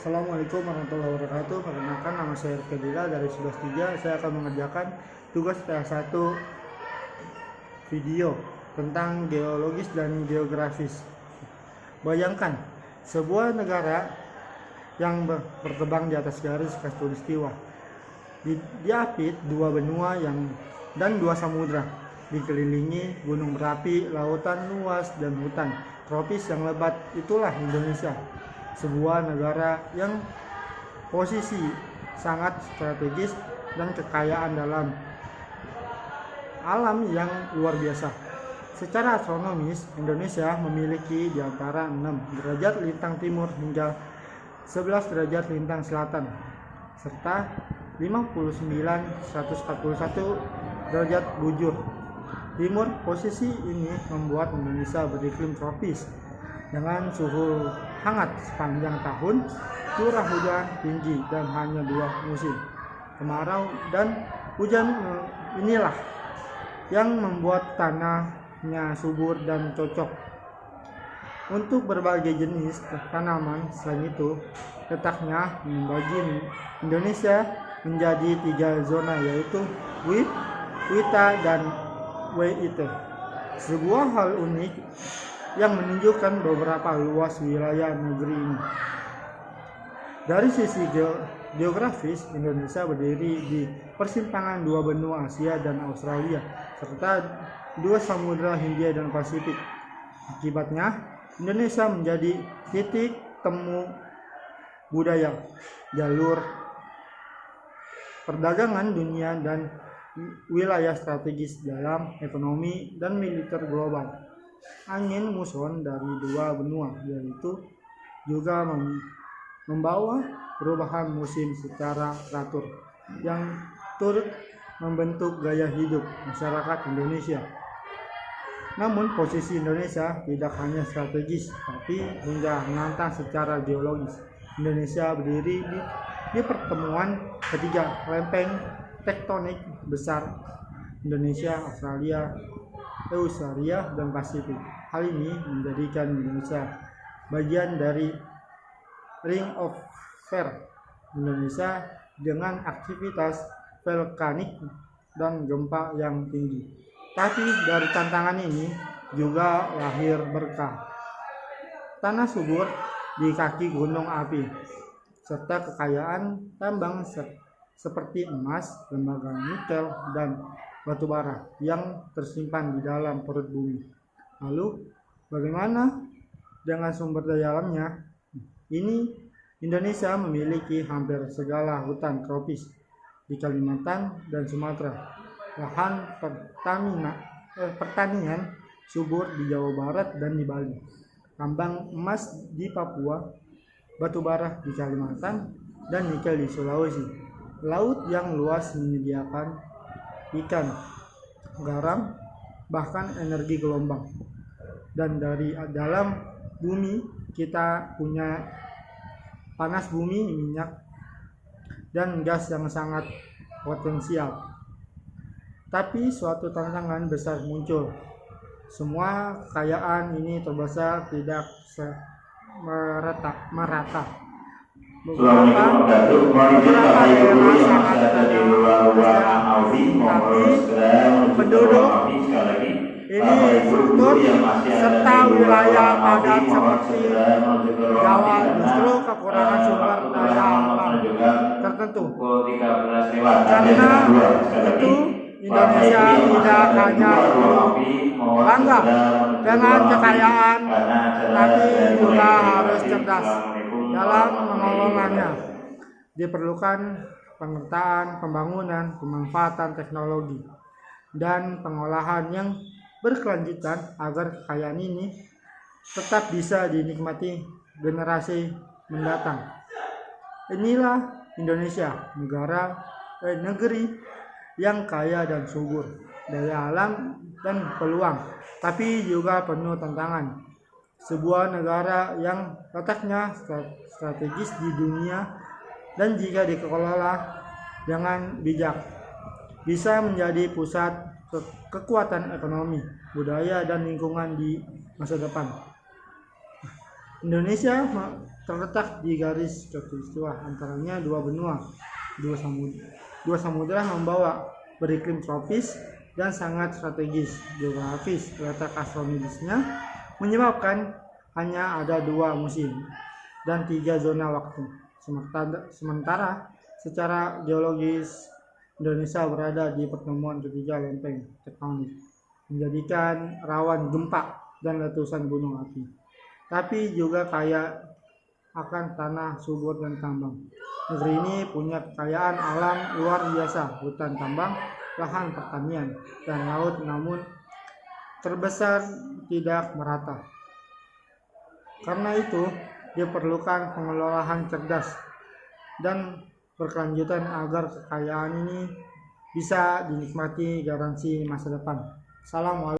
Assalamualaikum warahmatullahi wabarakatuh. Perkenalkan, nama saya Kedila dari 11.3. Saya akan mengerjakan tugas T1 video tentang geologis dan geografis. Bayangkan sebuah negara yang berterbang di atas garis khatulistiwa, diapit dua benua dan dua samudra, dikelilingi gunung berapi, lautan luas, dan hutan tropis yang lebat. Itulah Indonesia, sebuah negara yang posisi sangat strategis dan kekayaan dalam alam yang luar biasa. Secara astronomis, Indonesia memiliki di antara 6 derajat lintang timur hingga 11 derajat lintang selatan, serta 59.141 derajat bujur timur. Posisi ini membuat Indonesia beriklim tropis dengan suhu hangat sepanjang tahun, curah hujan tinggi, dan hanya 2 musim, kemarau dan hujan. Inilah yang membuat tanahnya subur dan cocok untuk berbagai jenis tanaman. Selain itu, letaknya membagi Indonesia menjadi 3 zona, yaitu WITA dan WIT. Sebuah hal unik yang menunjukkan beberapa luas wilayah negeri ini. Dari sisi geografis, Indonesia berdiri di persimpangan 2 benua Asia dan Australia, serta 2 samudra Hindia dan Pasifik. Akibatnya, Indonesia menjadi titik temu budaya, jalur perdagangan dunia, dan wilayah strategis dalam ekonomi dan militer global. Angin muson dari 2 benua yaitu juga membawa perubahan musim secara teratur yang turut membentuk gaya hidup masyarakat Indonesia. Namun posisi Indonesia tidak hanya strategis, tapi hingga menantang secara geologis. Indonesia berdiri di pertemuan ketiga lempeng tektonik besar Indonesia, Australia, Eusaria, dan Pasifik. Hal ini menjadikan Indonesia bagian dari Ring of Fire Indonesia dengan aktivitas vulkanik dan gempa yang tinggi. Tapi dari tantangan ini juga lahir berkah. Tanah subur di kaki gunung api, serta kekayaan tambang seperti emas, tembaga nikel, dan batu bara yang tersimpan di dalam perut bumi. Lalu, bagaimana dengan sumber daya alamnya? Indonesia memiliki hampir segala hutan tropis di Kalimantan dan Sumatera, lahan pertanian subur di Jawa Barat dan di Bali, tambang emas di Papua, batu bara di Kalimantan, dan nikel di Sulawesi. Laut yang luas menyediakan ikan, garam, bahkan energi gelombang. Dan dari dalam bumi kita punya panas bumi, minyak, dan gas yang sangat potensial. Tapi suatu tantangan besar muncul. Semua kekayaan ini terbesar tidak merata. Beberapa daerah sangat tapi penduduk ini struktur serta wilayah padat seperti Jawa justru kekurangan sumber daya alam tertentu. Karena itu, Indonesia tidak hanya bangga dengan kekayaan, tapi juga harus cerdas dalam mengelolanya. Diperlukan pemetaan, pembangunan, pemanfaatan teknologi, dan pengolahan yang berkelanjutan agar kekayaan ini tetap bisa dinikmati generasi mendatang. Inilah Indonesia, negeri yang kaya dan subur daya alam dan peluang, tapi juga penuh tantangan. Sebuah negara yang letaknya strategis di dunia dan jika dikelola dengan bijak bisa menjadi pusat kekuatan ekonomi, budaya, dan lingkungan di masa depan. Indonesia terletak di garis khatulistiwa antaranya dua benua, dua samudera membawa beriklim tropis dan sangat strategis geografis. Letak astronomisnya menyebabkan hanya ada dua musim dan tiga zona waktu. Sementara secara geologis Indonesia berada di pertemuan ketiga lempeng tektonik, menjadikan rawan gempa dan letusan gunung api, tapi juga kaya akan tanah subur dan tambang. Negeri ini punya kekayaan alam luar biasa, hutan tambang, lahan pertanian, dan laut, namun terbesar tidak merata. Karena itu, diperlukan pengelolaan cerdas dan berkelanjutan agar kekayaan ini bisa dinikmati garansi masa depan. Assalamualaikum.